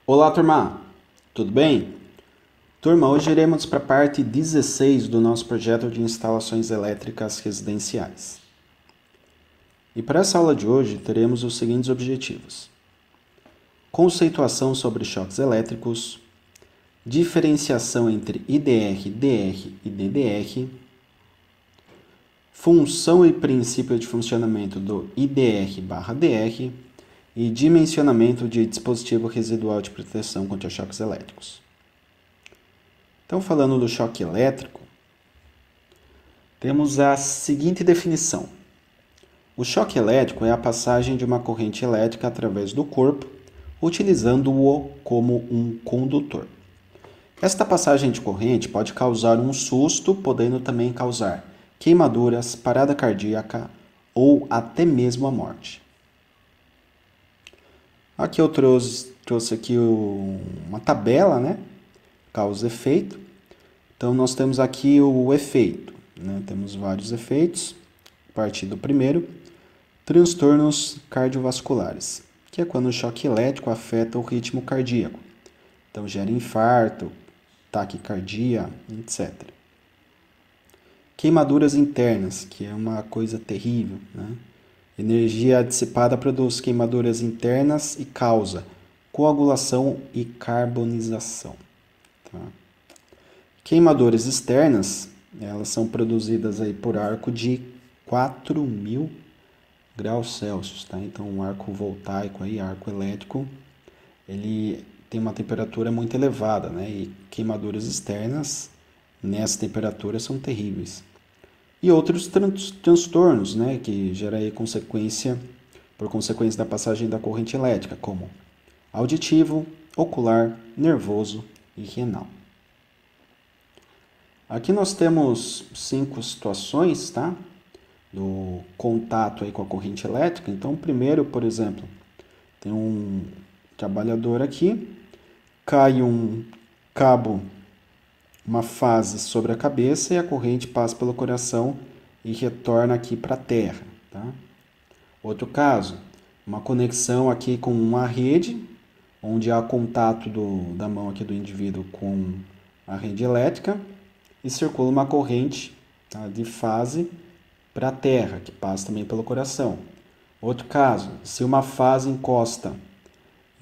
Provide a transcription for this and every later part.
Olá, turma! Tudo bem? Turma, hoje iremos para a parte 16 do nosso projeto de instalações elétricas residenciais. E para essa aula de hoje, teremos os seguintes objetivos: conceituação sobre choques elétricos, diferenciação entre IDR, DR e DDR, função e princípio de funcionamento do IDR/DR e dimensionamento de dispositivo residual de proteção contra choques elétricos. Então, falando do choque elétrico, temos a seguinte definição: o choque elétrico é a passagem de uma corrente elétrica através do corpo, utilizando-o como um condutor. Esta passagem de corrente pode causar um susto, podendo também causar queimaduras, parada cardíaca ou até mesmo a morte. Aqui eu trouxe aqui uma tabela, né? Causa e efeito. Então, nós temos aqui o efeito, né? Temos vários efeitos. A partir do primeiro, transtornos cardiovasculares, que é quando o choque elétrico afeta o ritmo cardíaco. Então, gera infarto, taquicardia, etc. Queimaduras internas, que é uma coisa terrível, né? Energia dissipada produz queimaduras internas e causa coagulação e carbonização. Tá? Queimaduras externas, elas são produzidas aí por arco de 4.000 graus Celsius, tá? Então, um arco voltaico aí, arco elétrico, ele tem uma temperatura muito elevada, né? E queimaduras externas nessa temperatura são terríveis. E outros transtornos, né? Que gera aí por consequência da passagem da corrente elétrica, como auditivo, ocular, nervoso e renal. Aqui nós temos 5 situações, tá? Do contato aí com a corrente elétrica. Então, primeiro, por exemplo, tem um trabalhador aqui, cai um cabo, uma fase sobre a cabeça e a corrente passa pelo coração e retorna aqui para a terra, tá? Outro caso, uma conexão aqui com uma rede, onde há contato da mão aqui do indivíduo com a rede elétrica e circula uma corrente, tá, de fase para a terra, que passa também pelo coração. Outro caso, se uma fase encosta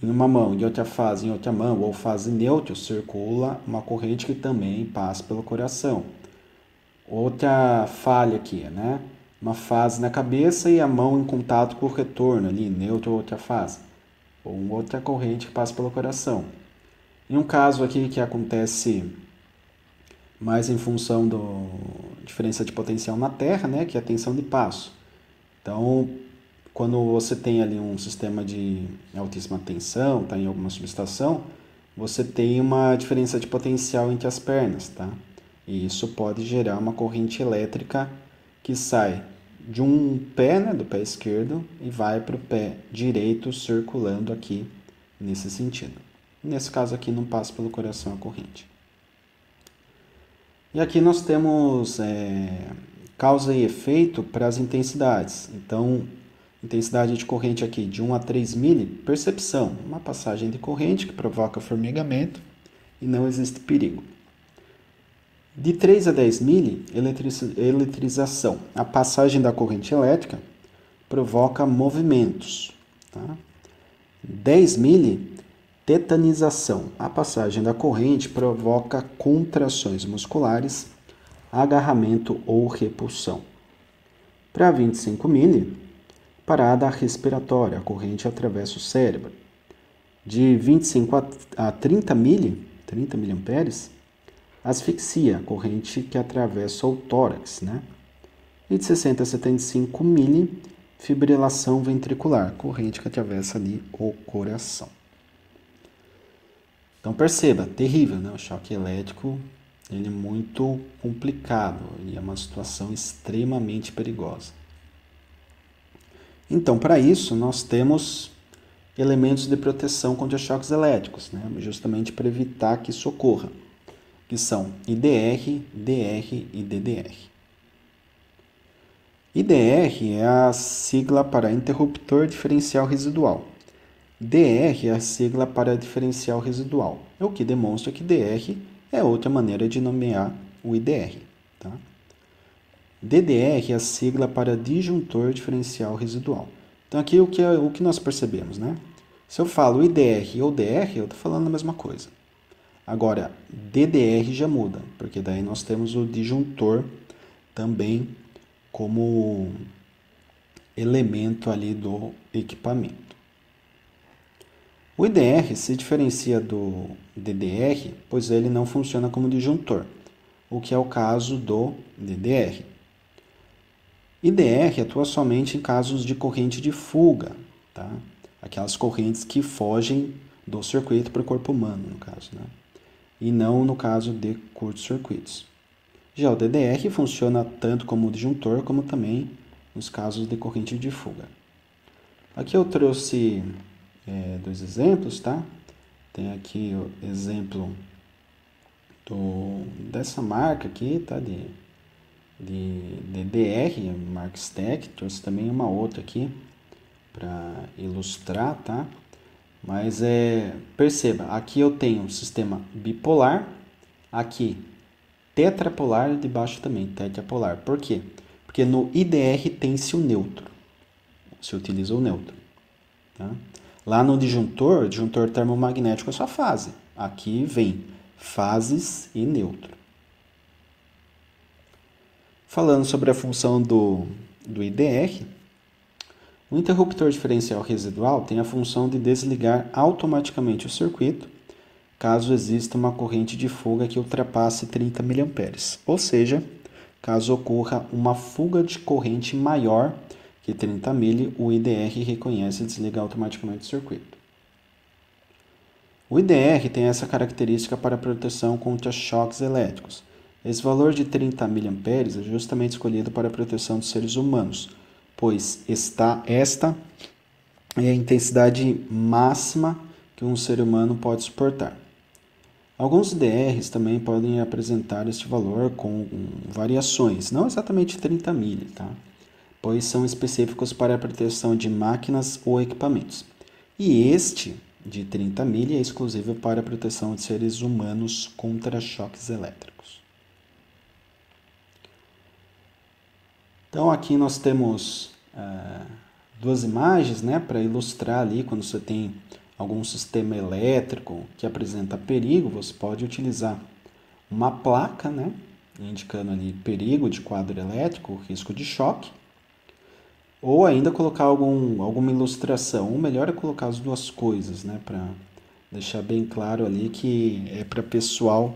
em uma mão e outra fase em outra mão, ou fase neutra, circula uma corrente que também passa pelo coração. Outra falha aqui, né? Uma fase na cabeça e a mão em contato com o retorno ali, neutra ou outra fase. Ou outra corrente que passa pelo coração. Em um caso aqui que acontece mais em função da diferença de potencial na Terra, né, que é a tensão de passo. Então, quando você tem ali um sistema de altíssima tensão, está em alguma subestação, você tem uma diferença de potencial entre as pernas, tá? E isso pode gerar uma corrente elétrica que sai de um pé, né, do pé esquerdo, e vai para o pé direito, circulando aqui nesse sentido. Nesse caso aqui não passa pelo coração a corrente. E aqui nós temos causa e efeito para as intensidades. Então, intensidade de corrente aqui de 1 a 3 mili, percepção, uma passagem de corrente que provoca formigamento e não existe perigo. De 3 a 10 mili, eletrização. A passagem da corrente elétrica provoca movimentos. Tá? 10 mili, tetanização. A passagem da corrente provoca contrações musculares, agarramento ou repulsão. Para 25 mili, parada respiratória. A corrente atravessa o cérebro. De 25 a 30 miliamperes, asfixia, a corrente que atravessa o tórax, né? E de 60 a 75 mili, fibrilação ventricular, corrente que atravessa ali o coração. Então perceba, terrível, né? O choque elétrico, ele é muito complicado, ele é uma situação extremamente perigosa. Então, para isso, nós temos elementos de proteção contra choques elétricos, né? Justamente para evitar que isso ocorra, que são IDR, DR e DDR. IDR é a sigla para interruptor diferencial residual. DR é a sigla para diferencial residual, o que demonstra que DR é outra maneira de nomear o IDR. Tá? DDR é a sigla para disjuntor diferencial residual. Então aqui o que nós percebemos, né? Se eu falo IDR ou DR, eu estou falando a mesma coisa. Agora, DDR já muda, porque daí nós temos o disjuntor também como elemento ali do equipamento. O IDR se diferencia do DDR, pois ele não funciona como disjuntor, o que é o caso do DDR. IDR atua somente em casos de corrente de fuga, tá? Aquelas correntes que fogem do circuito para o corpo humano, no caso, né? E não no caso de curtos-circuitos. Já o DDR funciona tanto como disjuntor, como também nos casos de corrente de fuga. Aqui eu trouxe dois exemplos, tá? Tem aqui o exemplo dessa marca aqui, tá? De DDR, marca Stack. Trouxe também uma outra aqui para ilustrar, tá? Mas perceba, aqui eu tenho um sistema bipolar, aqui tetrapolar e debaixo também tetrapolar. Por quê? Porque no IDR tem-se o neutro, se utiliza o neutro. Tá? Lá no disjuntor termomagnético é só fase. Aqui vem fases e neutro. Falando sobre a função do IDR, o interruptor diferencial residual tem a função de desligar automaticamente o circuito caso exista uma corrente de fuga que ultrapasse 30 mA, ou seja, caso ocorra uma fuga de corrente maior que 30 mA, o IDR reconhece e desliga automaticamente o circuito. O IDR tem essa característica para proteção contra choques elétricos. Esse valor de 30 mA é justamente escolhido para a proteção dos seres humanos, pois esta é a intensidade máxima que um ser humano pode suportar. Alguns IDRs também podem apresentar este valor com variações, não exatamente 30 mA, tá? Pois são específicos para a proteção de máquinas ou equipamentos. E este, de 30 mA, é exclusivo para a proteção de seres humanos contra choques elétricos. Então aqui nós temos duas imagens, né, para ilustrar ali quando você tem algum sistema elétrico que apresenta perigo, você pode utilizar uma placa, né, indicando ali perigo de quadro elétrico, risco de choque, ou ainda colocar alguma ilustração. O melhor é colocar as duas coisas, né, para deixar bem claro ali que é para pessoal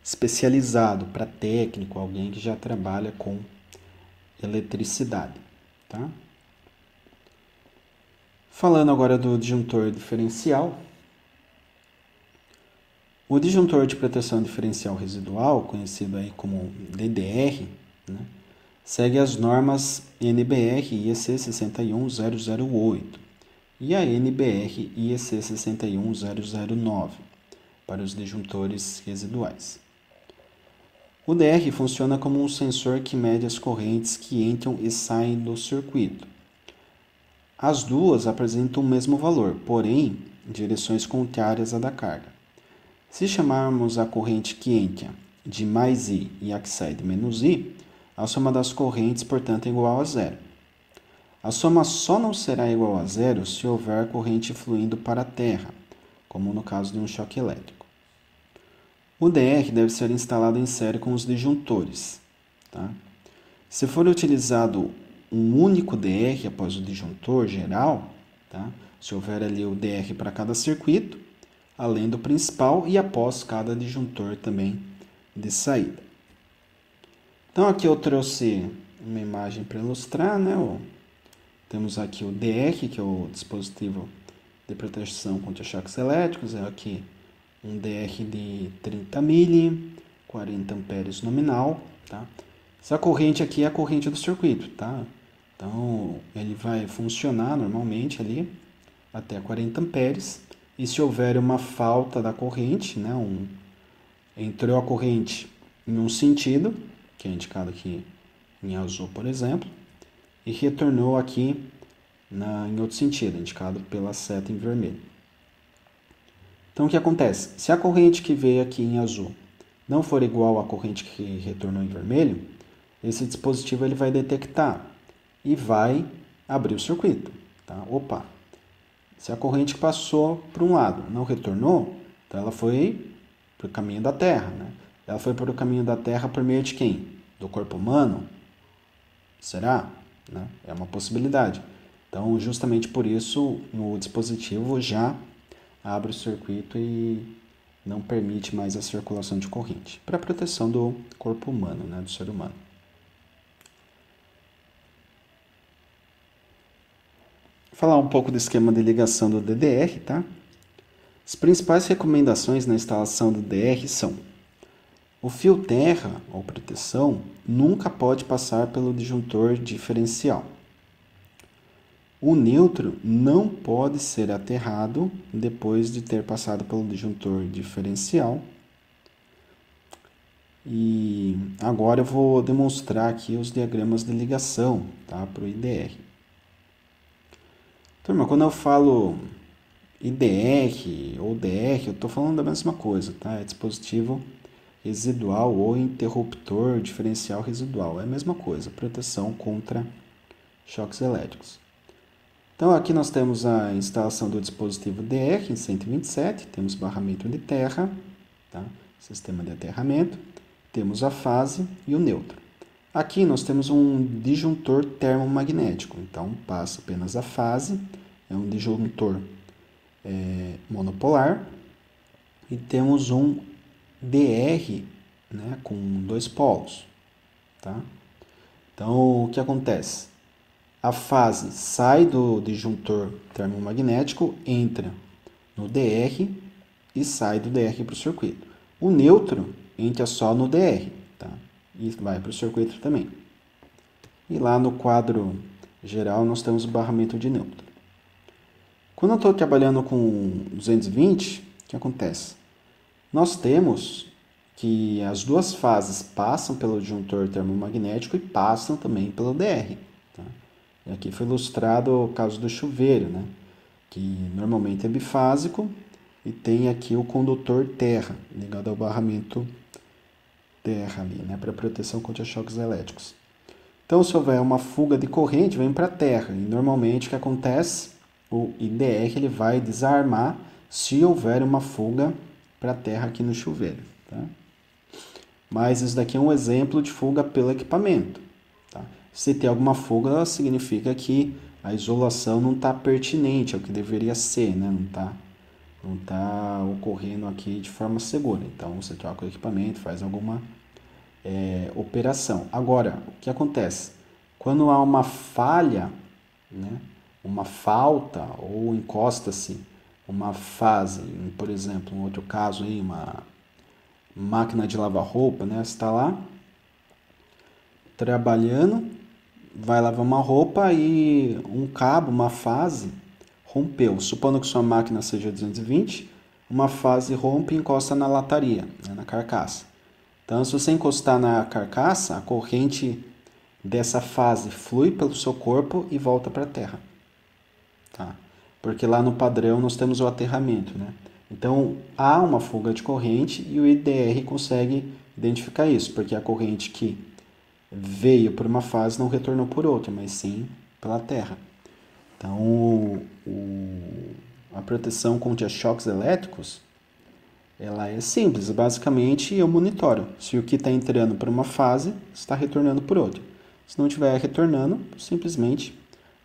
especializado, para técnico, alguém que já trabalha com eletricidade, tá? Falando agora do disjuntor diferencial, o disjuntor de proteção diferencial residual, conhecido aí como DDR, né, segue as normas NBR IEC 61008 e a NBR IEC 61009 para os disjuntores residuais. O DR funciona como um sensor que mede as correntes que entram e saem do circuito. As duas apresentam o mesmo valor, porém, em direções contrárias à da carga. Se chamarmos a corrente que entra de mais I e a que sai de menos I, a soma das correntes, portanto, é igual a zero. A soma só não será igual a zero se houver corrente fluindo para a terra, como no caso de um choque elétrico. O DR deve ser instalado em série com os disjuntores. Tá? Se for utilizado um único DR após o disjuntor geral, tá? Se houver ali o DR para cada circuito, além do principal e após cada disjuntor também de saída. Então aqui eu trouxe uma imagem para ilustrar, né? Temos aqui o DR, que é o dispositivo de proteção contra choques elétricos, é aqui um DR de 30 mA, 40 amperes nominal, tá? Essa corrente aqui é a corrente do circuito, tá? Então, ele vai funcionar normalmente ali até 40 amperes. E se houver uma falta da corrente, né, entrou a corrente em um sentido, que é indicado aqui em azul, por exemplo, e retornou aqui em outro sentido, indicado pela seta em vermelho. Então, o que acontece? Se a corrente que veio aqui em azul não for igual à corrente que retornou em vermelho, esse dispositivo ele vai detectar e vai abrir o circuito. Tá? Opa! Se a corrente que passou para um lado não retornou, então ela foi para o caminho da Terra. Né? Ela foi para o caminho da Terra por meio de quem? Do corpo humano? Será? Né? É uma possibilidade. Então, justamente por isso, o dispositivo já abre o circuito e não permite mais a circulação de corrente, para proteção do corpo humano, né, do ser humano. Vou falar um pouco do esquema de ligação do DDR, tá? As principais recomendações na instalação do DDR são: o fio terra ou proteção nunca pode passar pelo disjuntor diferencial. O neutro não pode ser aterrado depois de ter passado pelo disjuntor diferencial. E agora eu vou demonstrar aqui os diagramas de ligação, tá, para o IDR. Turma, quando eu falo IDR ou DR, eu estou falando da mesma coisa, tá? É dispositivo residual ou interruptor diferencial residual. É a mesma coisa, proteção contra choques elétricos. Então, aqui nós temos a instalação do dispositivo DR em 127, temos barramento de terra, tá? Sistema de aterramento, temos a fase e o neutro. Aqui nós temos um disjuntor termomagnético, então passa apenas a fase, é um disjuntor monopolar, e temos um DR, né, com 2 polos. Tá? Então, o que acontece? A fase sai do disjuntor termomagnético, entra no DR e sai do DR para o circuito. O neutro entra só no DR, tá? E vai para o circuito também. E lá no quadro geral nós temos o barramento de neutro. Quando eu estou trabalhando com 220, o que acontece? Nós temos que as duas fases passam pelo disjuntor termomagnético e passam também pelo DR. Tá? E aqui foi ilustrado o caso do chuveiro, né? Que normalmente é bifásico e tem aqui o condutor terra, ligado ao barramento terra ali, né? Para proteção contra choques elétricos. Então, se houver uma fuga de corrente, vem para a terra. E normalmente o que acontece? O IDR ele vai desarmar se houver uma fuga para a terra aqui no chuveiro. Tá? Mas isso daqui é um exemplo de fuga pelo equipamento. Tá? Se tem alguma fuga, significa que a isolação não está pertinente ao que deveria ser, né? Não tá ocorrendo aqui de forma segura. Então, você troca o equipamento, faz alguma operação. Agora, o que acontece? Quando há uma falha, né? Uma falta ou encosta-se uma fase, por exemplo, um outro caso aí, uma máquina de lavar roupa, né? Você está lá trabalhando, vai lavar uma roupa e um cabo, uma fase rompeu. Supondo que sua máquina seja 220, uma fase rompe e encosta na lataria, né? Na carcaça. Então, se você encostar na carcaça, a corrente dessa fase flui pelo seu corpo e volta para a terra. Tá? Porque lá no padrão nós temos o aterramento, né? Então, há uma fuga de corrente e o IDR consegue identificar isso, porque a corrente que veio por uma fase não retornou por outra, mas sim pela terra. Então, a proteção contra choques elétricos, ela é simples. Basicamente, eu monitoro se o que está entrando por uma fase está retornando por outra. Se não estiver retornando, simplesmente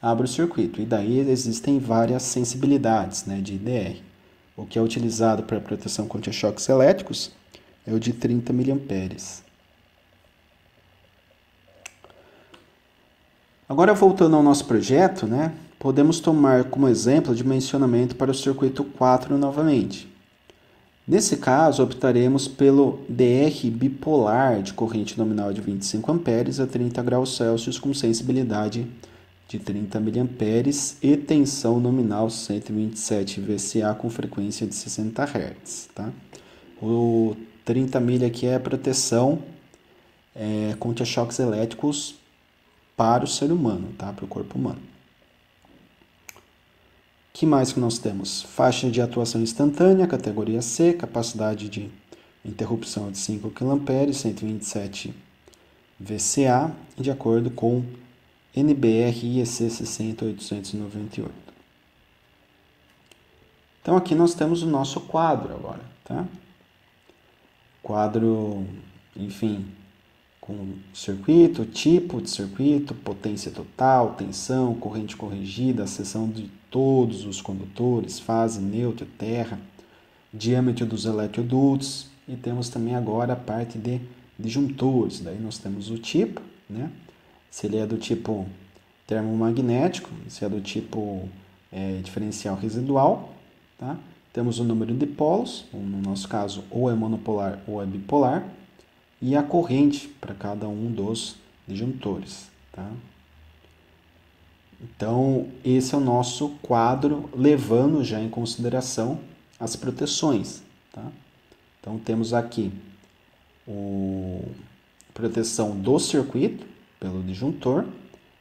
abre o circuito. E daí existem várias sensibilidades, né, de IDR. O que é utilizado para proteção contra choques elétricos é o de 30 mA. Agora, voltando ao nosso projeto, né, podemos tomar como exemplo o dimensionamento para o circuito 4 novamente. Nesse caso, optaremos pelo DR bipolar de corrente nominal de 25 A a 30 graus Celsius com sensibilidade de 30 mA e tensão nominal 127 VCA com frequência de 60 Hz. Tá? O 30 mA aqui é a proteção contra choques elétricos para o ser humano, tá? Para o corpo humano. Que mais que nós temos? Faixa de atuação instantânea, categoria C, capacidade de interrupção de 5 kA, 127 VCA, de acordo com NBR IEC 60898. Então aqui nós temos o nosso quadro agora, tá? Quadro, enfim, com circuito, tipo de circuito, potência total, tensão, corrente corrigida, seção de todos os condutores, fase, neutro, terra, diâmetro dos eletrodutos, e temos também agora a parte de disjuntores. Daí nós temos o tipo, né? Se ele é do tipo termomagnético, se é do tipo diferencial residual, tá? Temos o número de polos, no nosso caso ou é monopolar ou é bipolar, e a corrente para cada um dos disjuntores, tá? Então, esse é o nosso quadro, levando já em consideração as proteções, tá? Então, temos aqui a proteção do circuito pelo disjuntor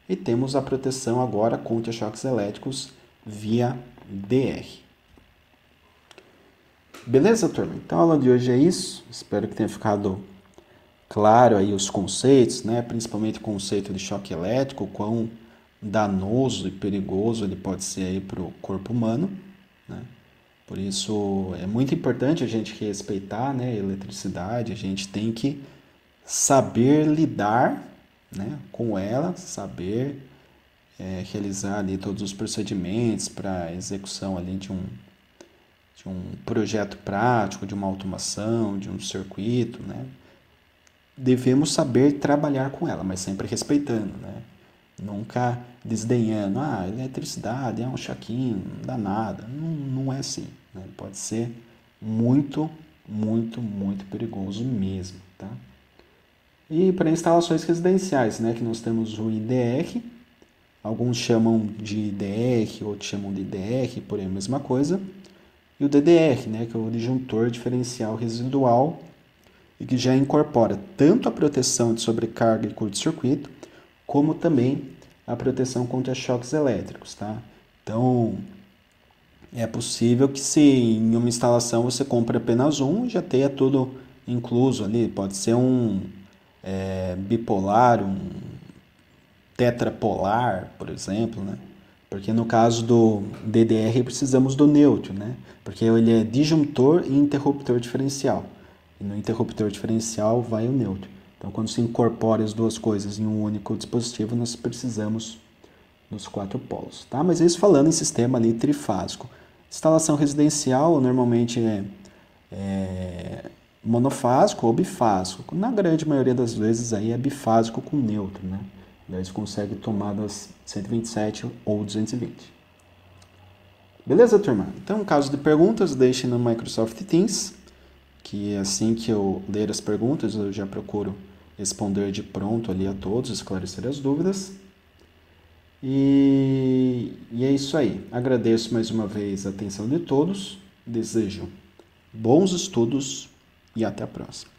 e temos a proteção agora contra choques elétricos via DR. Beleza, turma? Então, a aula de hoje é isso. Espero que tenha ficado claro aí os conceitos, né? Principalmente o conceito de choque elétrico, quão danoso e perigoso ele pode ser aí para o corpo humano, né? Por isso é muito importante a gente respeitar, né, a eletricidade, a gente tem que saber lidar, né, com ela, saber realizar ali todos os procedimentos para execução ali de um projeto prático, de uma automação, de um circuito, né? Devemos saber trabalhar com ela, mas sempre respeitando, né? Nunca desdenhando, eletricidade é um choquinho, não dá nada. Não é assim, né? Pode ser muito, muito, muito perigoso mesmo, tá? E para instalações residenciais, né, que nós temos o IDR, alguns chamam de IDR, outros chamam de IDR, porém a mesma coisa, e o DDR, né, que é o disjuntor diferencial residual, e que já incorpora tanto a proteção de sobrecarga e curto-circuito, como também a proteção contra choques elétricos, tá? Então, é possível que se em uma instalação você compre apenas um, já tenha tudo incluso ali. Pode ser um bipolar, um tetrapolar, por exemplo, né? Porque no caso do DDR precisamos do neutro, né? Porque ele é disjuntor e interruptor diferencial. E no interruptor diferencial vai o neutro. Então, quando se incorpora as duas coisas em um único dispositivo, nós precisamos dos 4 polos, tá? Mas isso falando em sistema ali trifásico. Instalação residencial normalmente é monofásico ou bifásico. Na grande maioria das vezes aí é bifásico com neutro, né? Daí você consegue tomadas 127 ou 220. Beleza, turma? Então, caso de perguntas, deixem no Microsoft Teams, que assim que eu ler as perguntas, eu já procuro responder de pronto ali a todos, esclarecer as dúvidas. E é isso aí. Agradeço mais uma vez a atenção de todos. Desejo bons estudos e até a próxima.